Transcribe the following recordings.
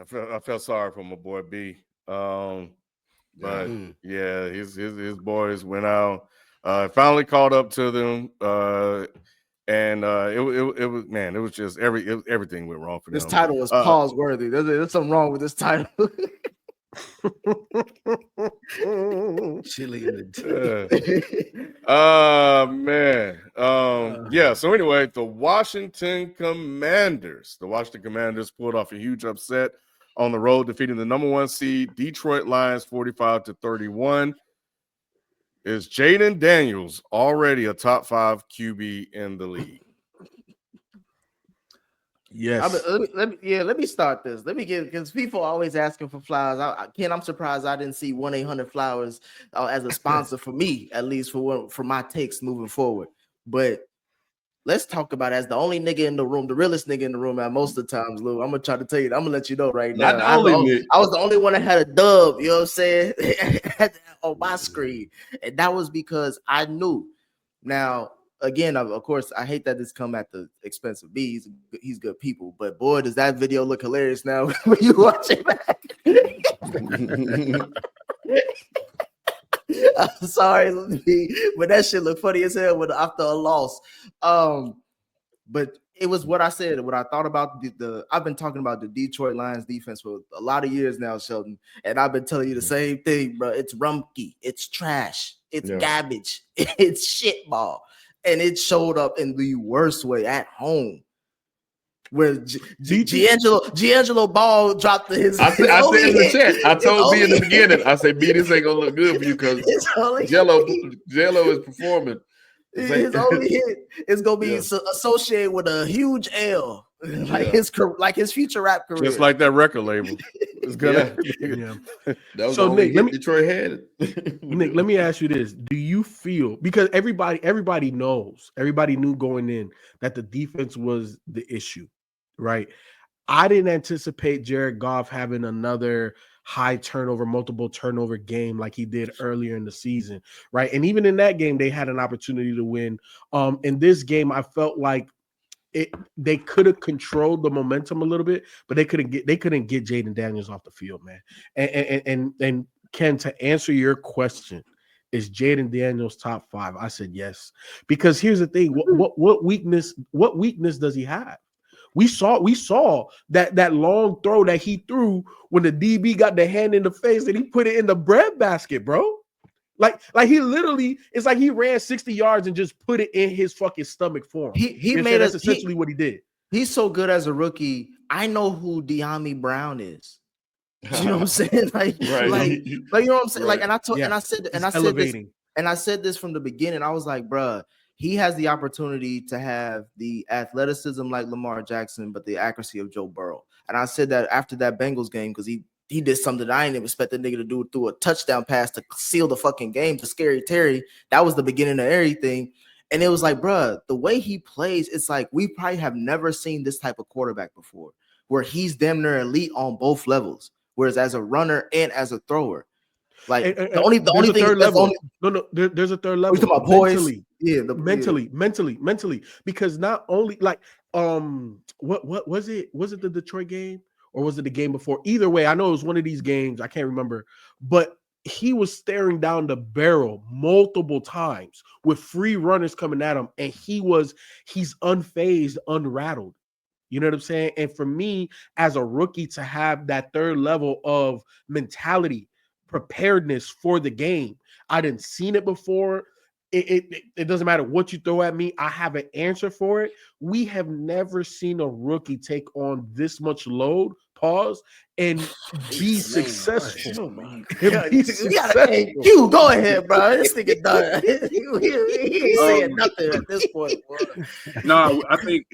I felt sorry for my boy B. But yeah, his boys went out, finally caught up to them, and it was, man, it was just everything went wrong for them. This title was pause worthy. There's something wrong with this title. Chili in the man. Yeah, so anyway, the Washington Commanders pulled off a huge upset on the road, defeating the number 1 seed Detroit Lions 45-31. Is Jayden Daniels already a top 5 QB in the league? Yes. Let me start this. Let me get, because people are always asking for flowers. I'm surprised I didn't see 1-800-Flowers as a sponsor for me, at least for my takes moving forward. But let's talk about it as the only nigga in the room, the realest nigga in the room at most of the times, Lou. I'm gonna try to tell you, I'm gonna let you know right now. I was the only one that had a dub, you know what I'm saying, on my screen. And that was because I knew. Now, again, of course, I hate that this come at the expense of B. He's good people, but boy, does that video look hilarious now when you watch it back. I'm sorry, but that shit look funny as hell after a loss. But it was what I said, what I thought about I've been talking about the Detroit Lions defense for a lot of years now, Sheldon, and I've been telling you the same thing, bro. It's rumpy, it's trash, it's garbage, it's shitball. And it showed up in the worst way at home, where D'Angelo Ball dropped his. I said in the chat. I told B in the beginning. I said, B, this ain't gonna look good for you because Jello is performing. His only hit is gonna be associated with a huge L, like his future rap career, just like that record label. It's gonna. That was so Nick, Detroit had it. Nick, let me ask you this: do you feel, because everybody knew going in that the defense was the issue, right? I didn't anticipate Jared Goff having another multiple turnover game like he did earlier in the season, right? And even in that game, they had an opportunity to win. In this game, I felt like they could have controlled the momentum a little bit, but they couldn't get Jayden Daniels off the field, man. And Ken, to answer your question, is Jayden Daniels top 5? I said yes, because here's the thing: what weakness does he have? We saw that long throw that he threw when the DB got the hand in the face and he put it in the bread basket, bro. Like he literally, it's like he ran 60 yards and just put it in his fucking stomach for him. That's essentially what he did. He's so good as a rookie. I know who De'Ami Brown is. You know what I'm saying? Like you know what I'm saying? Like, and I said this from the beginning. I was like, bruh, he has the opportunity to have the athleticism like Lamar Jackson, but the accuracy of Joe Burrow. And I said that after that Bengals game, because he did something that I didn't expect the nigga to do, through a touchdown pass to seal the fucking game to Scary Terry. That was the beginning of everything. And it was like, bruh, the way he plays, it's like we probably have never seen this type of quarterback before, where he's damn near elite on both levels, whereas as a runner and as a thrower. Like the only thing level. There's a third level. We're talking about poise. Mentally, because not only like what was it? Was it the Detroit game or was it the game before? Either way, I know it was one of these games. I can't remember, but he was staring down the barrel multiple times with free runners coming at him, and he's unfazed, unrattled. You know what I'm saying? And for me, as a rookie, to have that third level of mentality, preparedness for the game, I didn't seen it before. It doesn't matter what you throw at me, I have an answer for it. We have never seen a rookie take on this much load, and be successful. You go ahead, bro. This nigga done. He ain't saying nothing at this point. No, I think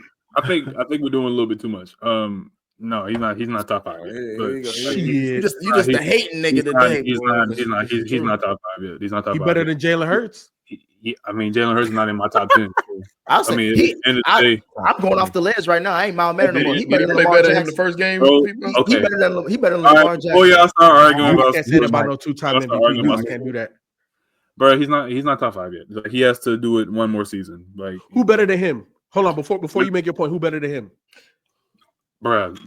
we're doing a little bit too much. No, he's not top 5. You just the hating nigga today. He's not top 5 yet. He's not top 5. He better than Jalen Hurts. Jalen Hurts is not in my top 10. I'm going off the ledge right now. I ain't Miles Manning no more. He better than Lamar Jackson in the first game. He better than Lamar Jackson. Oh yeah, I start arguing about. I can't say about no 2-time MVP. I can't do that. Bro, he's not top 5 yet. Like, he has to do it one more season. Like, who better than him? Hold on, before you make your point, who better than him? Bruh,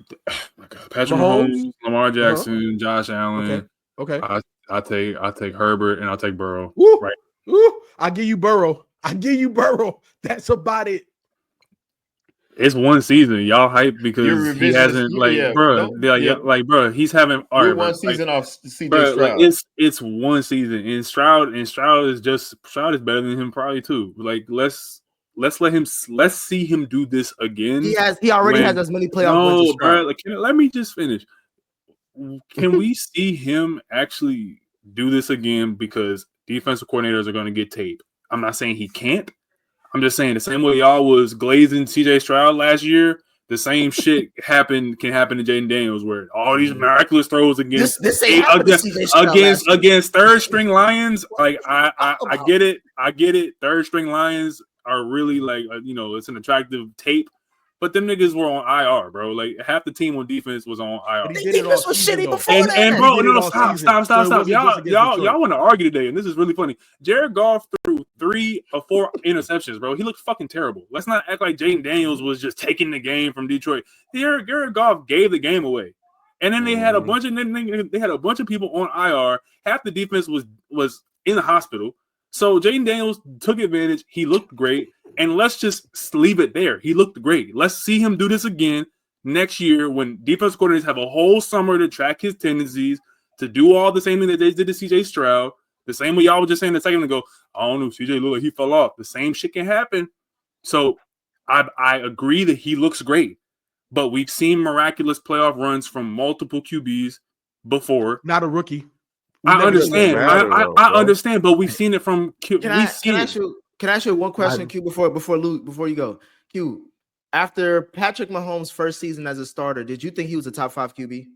Patrick Mahomes, Lamar Jackson, Josh Allen. Okay. I take Herbert and I'll take Burrow. Woo, right. woo, I give you Burrow. That's about it. It's one season. Y'all hype because he hasn't bro. He's having all right, one season off CJ bro, Stroud. Like it's one season, and Stroud is better than him probably too. Like let's see him do this again. He already has as many playoff wins as Stroud. Bro, like let me just finish. Can we see him actually do this again? Because defensive coordinators are going to get tape. I'm not saying he can't. I'm just saying the same way y'all was glazing CJ Stroud last year, the same shit can happen to Jayden Daniels, where all these miraculous throws against against third string Lions. Like I get it. Third string Lions are really like it's an attractive tape. But them niggas were on IR, bro. Like half the team on defense was on IR. The defense was shitty before that. And bro, stop. Y'all want to argue today, and this is really funny. Jared Goff threw 3 or 4 interceptions, bro. He looked fucking terrible. Let's not act like Jayden Daniels was just taking the game from Detroit. Jared Goff gave the game away, and then they had a bunch of people on IR. Half the defense was in the hospital. So Jayden Daniels took advantage. He looked great. And let's just leave it there. He looked great. Let's see him do this again next year when defense coordinators have a whole summer to track his tendencies, to do all the same thing that they did to CJ Stroud. The same way y'all were just saying a second ago, I don't know, CJ looked like he fell off. The same shit can happen. So I agree that he looks great. But we've seen miraculous playoff runs from multiple QBs before. Not a rookie. I understand. I understand, but we've seen it from Can I ask you one question, Q, before you go? Q, after Patrick Mahomes' first season as a starter, did you think he was a top 5 QB?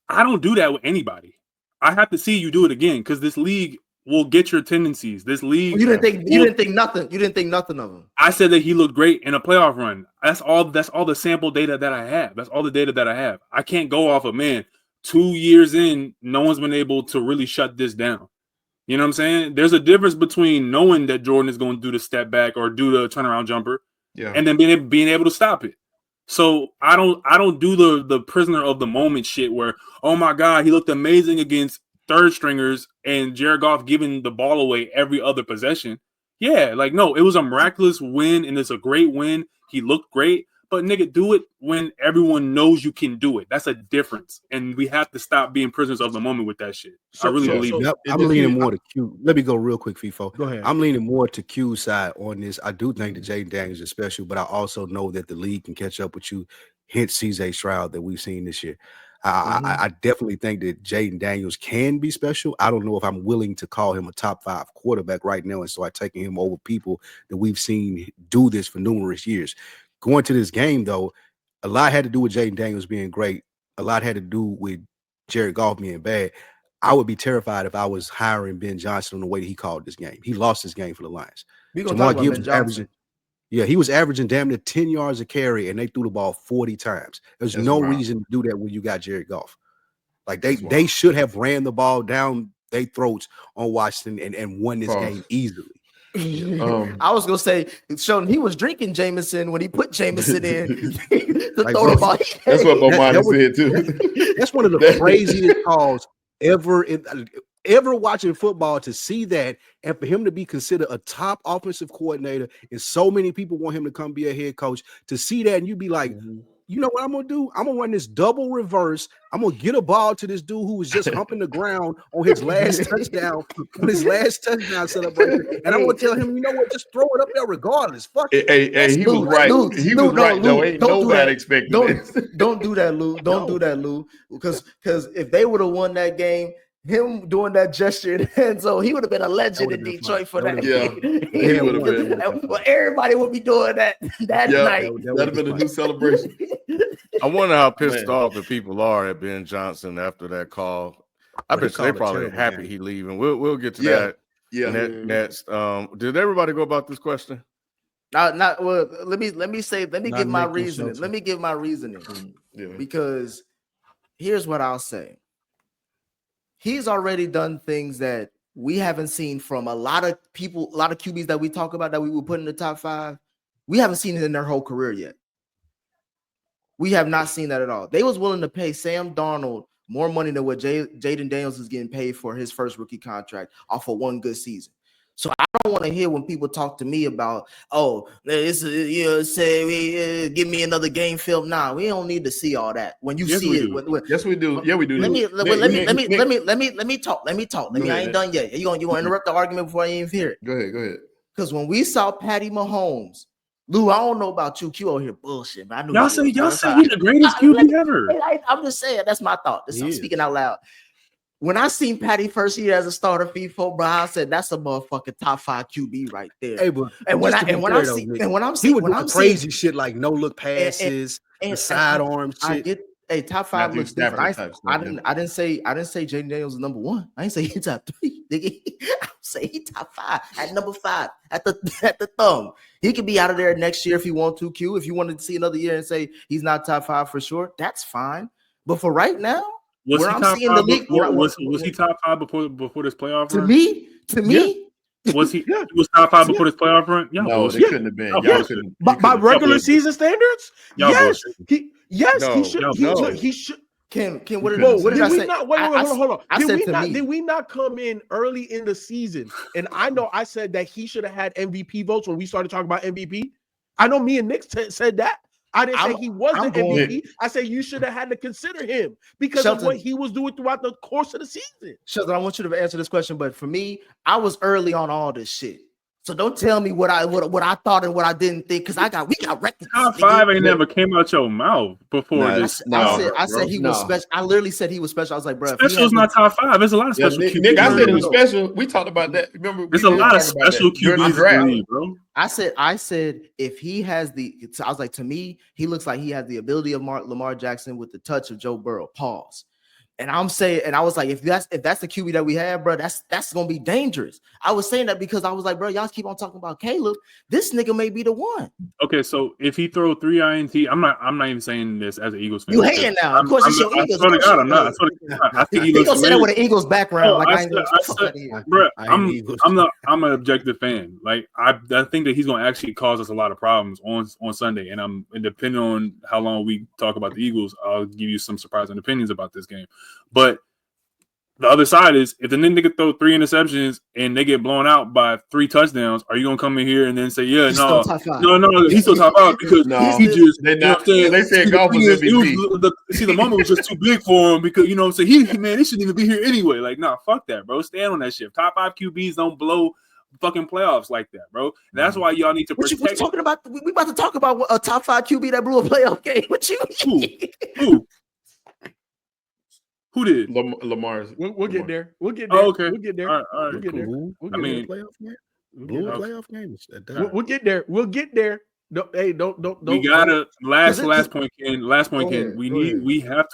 I don't do that with anybody. I have to see you do it again because this league will get your tendencies. This league. You didn't think nothing. You didn't think nothing of him. I said that he looked great in a playoff run. That's all the sample data that I have. That's all the data that I have. I can't go off of 2 years in, no one's been able to really shut this down. You know what I'm saying? There's a difference between knowing that Jordan is going to do the step back or do the turnaround jumper, and then being able to stop it. So I don't do the prisoner of the moment shit where, oh my God, he looked amazing against third stringers and Jared Goff giving the ball away every other possession. Yeah, like no, it was a miraculous win and it's a great win. He looked great. But nigga, do it when everyone knows you can do it. That's a difference, and we have to stop being prisoners of the moment with that shit. I really believe it. I'm leaning more to Q. Let me go real quick, FIFO. Go ahead. I'm leaning more to Q's side on this. I do think that Jayden Daniels is special, but I also know that the league can catch up with you. Hence CJ Stroud that we've seen this year. I definitely think that Jayden Daniels can be special. I don't know if I'm willing to call him a top 5 quarterback right now, and so I'm taking him over people that we've seen do this for numerous years. Going to this game, though, a lot had to do with Jayden Daniels being great. A lot had to do with Jared Goff being bad. I would be terrified if I was hiring Ben Johnson on the way that he called this game. He lost this game for the Lions. We're going to talk about Ben Johnson. He was averaging damn near 10 yards a carry, and they threw the ball 40 times. There's no reason to do that when you got Jared Goff. Like, they should have ran the ball down their throats on Washington and won this game easily. I was gonna say, Sheldon, he was drinking Jameson when he put Jameson in to throw the ball. That's what Bomani said too. That's one of the craziest calls ever watching football, to see that and for him to be considered a top offensive coordinator and so many people want him to come be a head coach. To see that and you be like, you know what I'm gonna do? I'm gonna run this double reverse. I'm gonna get a ball to this dude who was just humping the ground on his last touchdown, celebration, and I'm gonna tell him, you know what? Just throw it up there regardless. Fuck it. Hey, he was right. He was right though. Ain't nobody expecting this. Don't do that, Lou. Don't do that, Lou. Because if they would have won that game, him doing that gesture in the end zone, he would have been a legend in Detroit for that. He would have been. Well, everybody would be doing that night. That'd have been a new celebration. I wonder how pissed off the people are at Ben Johnson after that call. I bet they're probably happy he leaving. We'll get to that next. Did everybody go about this question? Let me give my reasoning. Let me give my reasoning. Because here's what I'll say. He's already done things that we haven't seen from a lot of people, a lot of QBs that we talk about that we would put in the top 5. We haven't seen it in their whole career yet. We have not seen that at all. They was willing to pay Sam Darnold more money than what Jayden Daniels is getting paid for his first rookie contract off of one good season. So I don't want to hear when people talk to me about, oh, it's say give me another game film. Nah, we don't need to see all that. When you see it, yes, we do. Yeah, we do. Let me talk. I ain't done yet. You gonna interrupt the argument before I even hear it? Go ahead. Because when we saw Patty Mahomes, Lou, I don't know about you. Q over here bullshit, man. I knew y'all say he's the greatest QB ever. I'm just saying that's my thought. I'm speaking out loud. When I seen Patty first year as a starter FIFO, bro, I said that's a motherfucking top 5 QB right there. Hey, but when I'm seeing crazy shit like no look passes, and sidearm shit. I get top 5 looks different. I didn't say Jayden Daniels is number 1. I didn't say he top 3. I say he top 5 at number 5 at the thumb. He could be out of there next year if he want to. Q, if you wanted to see another year and say he's not top 5 for sure, that's fine. But for right now. Was he top 5 before this playoff run? To me, was he was top 5 before this playoff run? No, they couldn't have been. By regular season standards, yes, he should. Ken, what did I say? Hold on. Did we not come in early in the season? And I know I said that he should have had MVP votes when we started talking about MVP. I know me and Nick said that. I didn't say he wasn't MVP. I said you should have had to consider him because of what he was doing throughout the course of the season. Shelton, I want you to answer this question, but for me, I was early on all this shit. So don't tell me what I thought and what I didn't think, because we got records. Top 5 ain't never came out your mouth before this. I said he was special. I literally said he was special. I was like, bro, special is not top 5. There's a lot of special QBs. Nick, I said it was special. We talked about that. Remember, there's a lot of special QBs, bro. I said if he has I was like, to me, he looks like he has the ability of Lamar Jackson with the touch of Joe Burrow. Pause. And I'm saying, and I was like, if that's the QB that we have, bro, that's gonna be dangerous. I was saying that because I was like, bro, y'all keep on talking about Caleb. This nigga may be the one. Okay, so if he throw 3 INT, I'm not even saying this as an Eagles fan. You hating now? Of course, it's your Eagles. I swear to God, I'm not. I think he looks. Say that with an Eagles background. I'm an objective fan. Like I think that he's gonna actually cause us a lot of problems on Sunday. And depending on how long we talk about the Eagles, I'll give you some surprising opinions about this game. But the other side is, if the nigga throw 3 interceptions and they get blown out by 3 touchdowns, are you gonna come in here and then say, no, he's still top 5 because he just they said golf was MVP. The moment was just too big for him because he shouldn't even be here anyway. Like, nah, fuck that, bro. Stand on that shit. Top 5 QBs don't blow fucking playoffs like that, bro. And that's why y'all need to protect. What you talking about? We about to talk about a top 5 QB that blew a playoff game. What you? Who did? Lamar's. We'll get there. We'll get there. Oh, okay. We'll get there. All right. We'll get there. Playoff game. We'll get there. We'll get there. Don't. We gotta last point, Ken. We have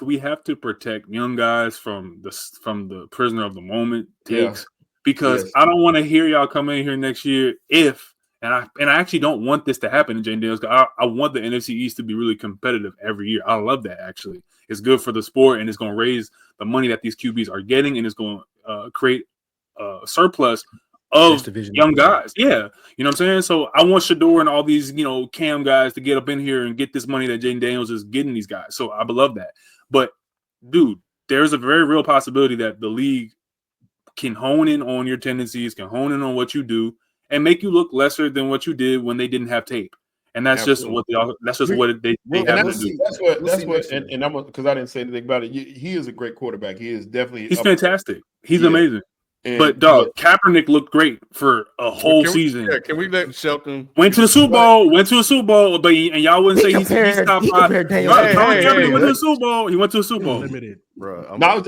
to protect young guys from the prisoner of the moment takes because I don't want to hear y'all come in here next year and I actually don't want this to happen in Jayden Daniels. I want the NFC East to be really competitive every year. I love that, actually. It's good for the sport, and it's going to raise the money that these QBs are getting, and it's going to create a surplus of young guys. Yeah. You know what I'm saying? So I want Shador and all these, Cam guys to get up in here and get this money that Jayden Daniels is getting these guys. So I love that. But, dude, there's a very real possibility that the league can hone in on your tendencies, can hone in on what you do, and make you look lesser than what you did when they didn't have tape. And that's just what they have to do. That's what. And I'm because I didn't say anything about it. He is a great quarterback. He is definitely. He's fantastic. He's amazing. But Kaepernick looked great for a whole season. Can we let Shelton went to the Super Bowl? But y'all wouldn't say he's top 5. Kaepernick went to the Super Bowl. He went to the Super Bowl. Limited, bro. I was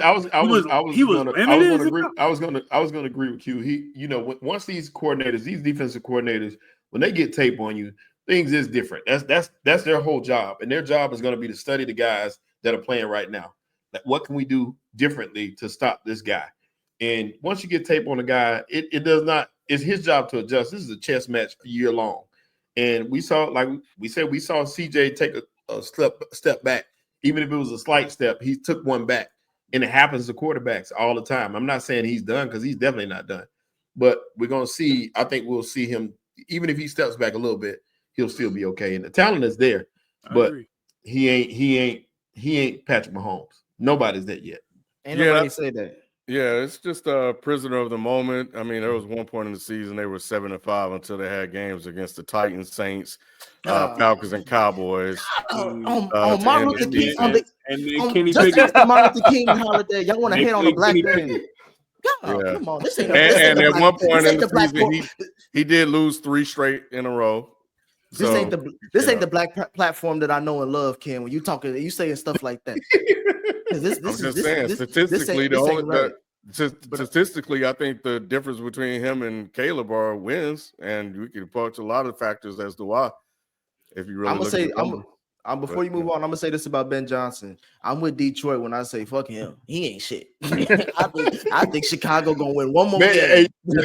going to agree with you. Once these defensive coordinators, when they get tape on you, things is different. That's their whole job, and their job is going to be to study the guys that are playing right now. What can we do differently to stop this guy? And once you get tape on a guy, it does not. It's his job to adjust. This is a chess match year long, and we saw, like we said, we saw CJ take a step back, even if it was a slight step. He took one back, and it happens to quarterbacks all the time. I'm not saying he's done because he's definitely not done, but we're gonna see. I think we'll see him, even if he steps back a little bit, he'll still be okay. And the talent is there, but he ain't Patrick Mahomes. Nobody's that yet. Ain't nobody say that. Yeah, it's just a prisoner of the moment. I mean, there was one point in the season they were 7-5 until they had games against the Titans, Saints, Falcons, and Cowboys. On Martin Luther King, Kenny just Pickett. the Martin Luther King holiday, y'all want to hate on a black man? Come on, this ain't. And at one point in the season, he did lose 3 straight in a row. This ain't the black platform that I know and love, Ken. When you saying stuff like that. Statistically, I think the difference between him and Caleb are wins, and we can point to a lot of factors as to why. If you really, before you move on, I'm gonna say this about Ben Johnson. I'm with Detroit when I say fuck him. He ain't shit. I think Chicago gonna win one more game. Y'all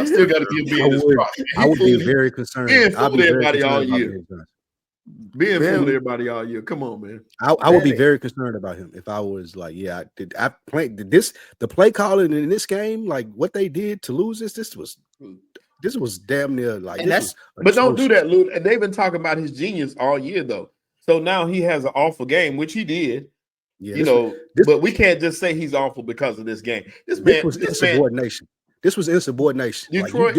still got to give Ben this process. I would be very concerned. Being fooled everybody all year. Being fooled everybody all year. Come on, man. I would be very concerned about him if I was like, yeah, I played the play calling in this game, like what they did to lose this was damn near like. But don't do that, Lou. And they've been talking about his genius all year, though. So now he has an awful game, which he did. Yeah, but we can't just say he's awful because of this game. This was insubordination. This was insubordination. Detroit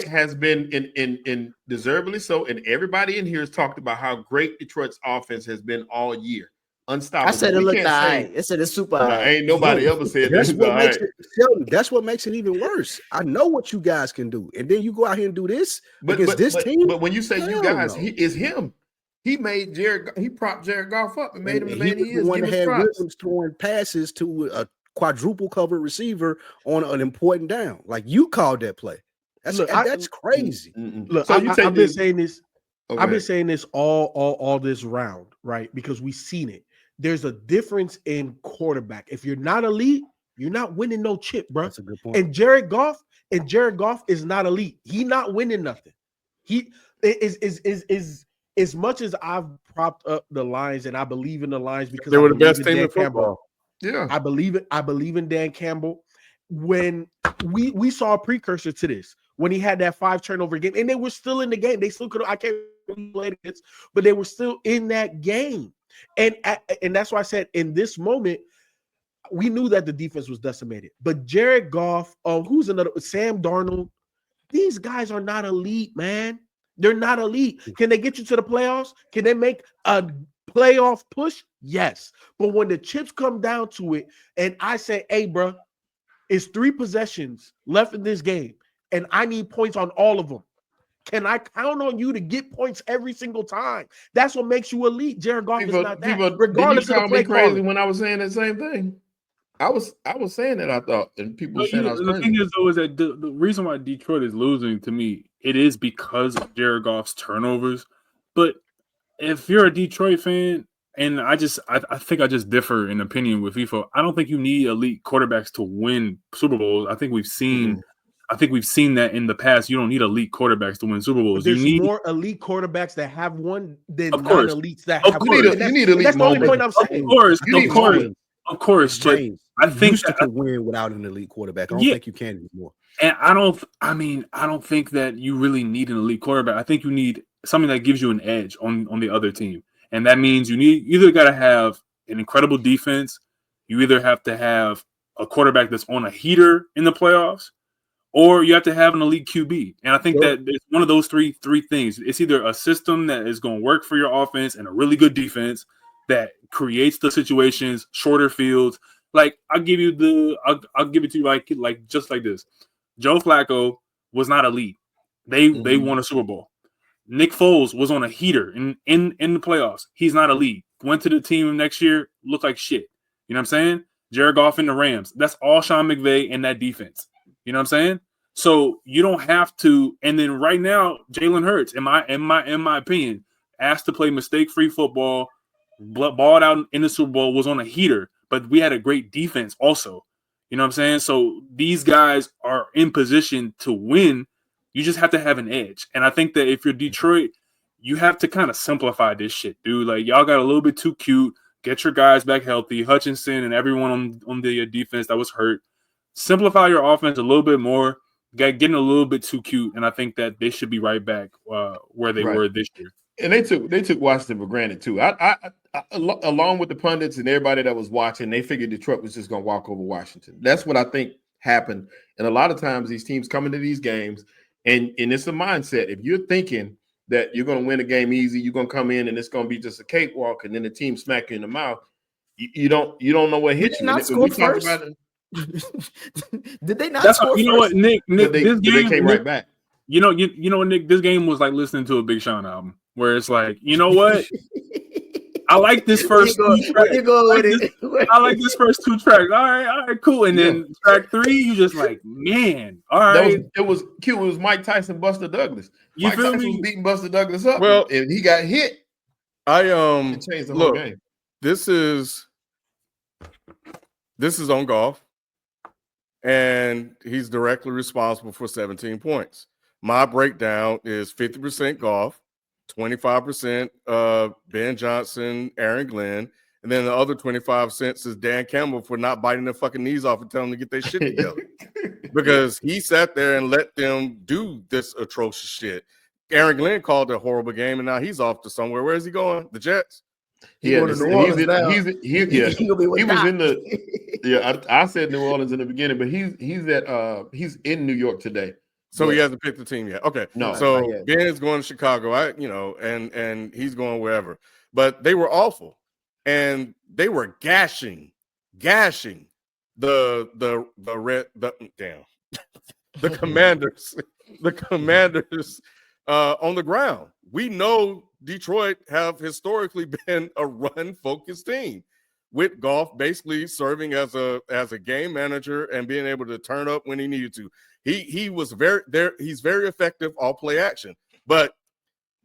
has been in deservedly so, and everybody in here has talked about how great Detroit's offense has been all year. Unstoppable. I said it looked high. I said it's super high. Ain't nobody ever said that's what makes it even worse. I know what you guys can do, and then you go out here and do this against this team. But when you say you guys, it's him. He made he propped Jared Goff up and made him the man he is. One that had Williams throwing passes to a quadruple cover receiver on an important down. Like you called that play. That's crazy. Look, so I've been saying this. I've been saying this all this round, right? Because we've seen it. There's a difference in quarterback. If you're not elite, you're not winning no chip, bro. That's a good point. And Jared Goff is not elite. He not winning nothing. He is as much as I've propped up the Lions and I believe in the Lions because they were the best team in football. Yeah, I believe it. I believe in Dan Campbell. When we saw a precursor to this, when he had that 5 turnover game, and they were still in the game. They still could. I can't relate it, but they were still in that game. And that's why I said in this moment, we knew that the defense was decimated. But Jared Goff, who's another? Sam Darnold. These guys are not elite, man. They're not elite. Can they get you to the playoffs? Can they make a playoff push? Yes. But when the chips come down to it, and I say, hey, bro, it's 3 possessions left in this game, and I need points on all of them. Can I count on you to get points every single time? That's what makes you elite. Jared Goff is not that. Regardless of the play crazy when I was saying the same thing. I was saying that I thought, and people were saying I was crazy. The thing is, though, is that the reason why Detroit is losing to me, it is because of Jared Goff's turnovers. But if you're a Detroit fan, and I think I just differ in opinion with FIFA. I don't think you need elite quarterbacks to win Super Bowls. I think we've seen. I think we've seen that in the past. You don't need elite quarterbers to win Super Bowls. But there's more elite quarterbacks that have won than non-elites that have won. You need elite. That's the only point I'm saying. Of course, Chip. I think you can win without an elite quarterback. I don't think you can anymore. And I don't think that you really need an elite quarterback. I think you need something that gives you an edge on the other team. And that means you either got to have an incredible defense, you either have to have a quarterback that's on a heater in the playoffs, or you have to have an elite QB. And I think that it's one of those three things. It's either a system that is going to work for your offense and a really good defense that creates the situations, shorter fields. Like I'll give it to you like just like this. Joe Flacco was not elite. They won a Super Bowl. Nick Foles was on a heater in the playoffs. He's not elite. Went to the team next year, looked like shit. You know what I'm saying? Jared Goff in the Rams. That's all Sean McVay and that defense. You know what I'm saying? So you don't have to. And then right now, Jalen Hurts, in my opinion, asked to play mistake-free football, balled out in the Super Bowl, was on a heater, but we had a great defense also. You know what I'm saying? So these guys are in position to win. You just have to have an edge. And I think that if you're Detroit, you have to kind of simplify this shit, dude. Like, y'all got a little bit too cute. Get your guys back healthy. Hutchinson and everyone on the defense that was hurt. Simplify your offense a little bit more. getting a little bit too cute, and I think that they should be right back where they were this year. And they took Washington for granted too. I along with the pundits and everybody that was watching, they figured Detroit was just going to walk over Washington. That's what I think happened. And a lot of times these teams come into these games, and it's a mindset. If you're thinking that you're going to win a game easy, you're going to come in and it's going to be just a cakewalk, and then the team smack you in the mouth. You don't know what hit you. Not score first. Did they not score You know first? what, Nick? They came right back. You know what, Nick? This game was like listening to a Big Sean album, where it's like, you know what? I like this first two tracks. I like this first two tracks. All right, cool. And then track 3, you just like, man, all right. It was cute. It was Mike Tyson, Buster Douglas. Mike Tyson was beating Buster Douglas up. Well, and he got hit. It changed the whole game. This is on Goff, and he's directly responsible for 17 points. My breakdown is 50% Goff, 25% Ben Johnson, Aaron Glenn, and then the other 25 cents is Dan Campbell for not biting their fucking knees off and telling them to get their shit together. Because he sat there and let them do this atrocious shit. Aaron Glenn called a horrible game, and now he's off to somewhere. Where is he going? The Jets? He was in the I said New Orleans in the beginning, but he's in New York today. So he hasn't picked the team yet. Okay. No. So Ben is going to Chicago. And he's going wherever. But they were awful. And they were gashing the Commanders. The Commanders on the ground. We know Detroit have historically been a run-focused team, with Goff basically serving as a game manager and being able to turn up when he needed to. He was he's very effective all play action, but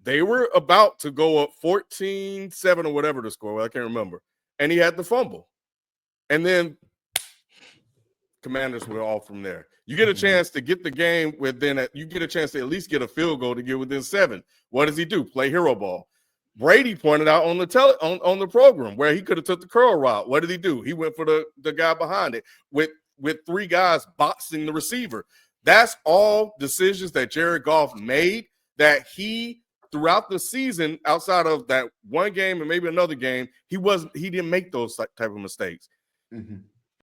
they were about to go up 14-7 or whatever the score was, I can't remember, and he had the fumble, and then Commanders were all from there. You get a chance to get the game you get a chance to at least get a field goal to get within 7. What does he do? Play hero ball. Brady pointed out on the program where he could have took the curl route. What did he do? He went for the guy behind it with 3 guys boxing the receiver. That's all decisions that Jared Goff made that he throughout the season, outside of that one game and maybe another game, he didn't make those type of mistakes.